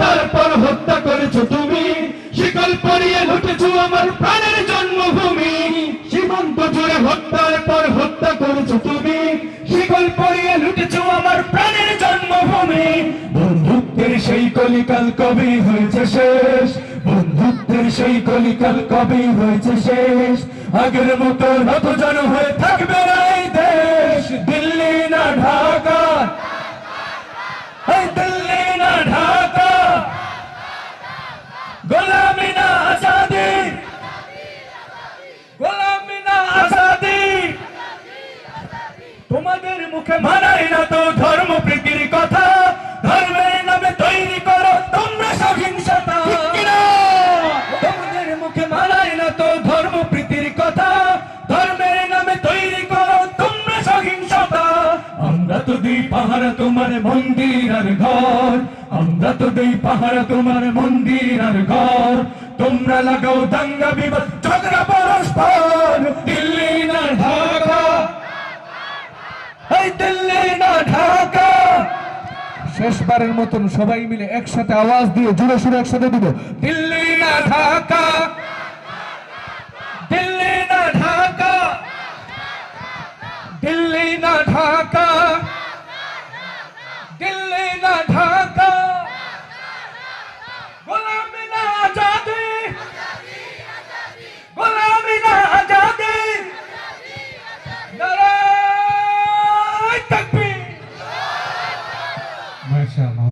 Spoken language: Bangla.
হত্যার পর হত্যা করেছো তুমি, শিকল পরিয়ে লুটেছো আমার প্রাণের জন্মভূমি। সীমান্ত জুড়ে হত্যার পর হত্যা করেছো তুমি, শিকল পরিয়ে লুটেছো আমার প্রাণের জন্মভূমি। বন্ধুত্বের সেই কলিকাল কবে হয়েছে শেষ, বন্ধুত্বের সেই কলিকাল কবে হয়েছে শেষ। আগের মতো নতজন হয়ে থাকবে না এই দেশ। দিল্লি না ঢাকা, এই দিল্লি না ঢাকা, গোলামি না আজাদি, গোলামি না আজাদি। তোমাদের মুখে মানাই না তো ধর্ম প্রীতির কথা, ধর্মের নামে তৈরি করো তোমরা সহিংসতা। তোমাদের মুখে মানাই না তো ধর্ম প্রীতির কথা, ধর্মের নামে তৈরি করো তোমরা সহিংসতা। আমরা তো দিই পাহারা তোমার মন্দির আর ঘর, আমরা তো দিই পাহারা তোমার মন্দির আর ঘর। তোমরা লাগাও দাঙ্গা বিবাদ ঝগড়া পরস্পর। দিল্লি না ঢাকা, এই দিল্লি না ঢাকা। শেষবারের মতন সবাই মিলে একসাথে আওয়াজ দিয়ে জোরে সুরে একসাথে দিব, দিল্লি না ঢাকা, দিল্লি না ঢাকা, দিল্লি না ঢাকা, দিল্লি না ঢাকা।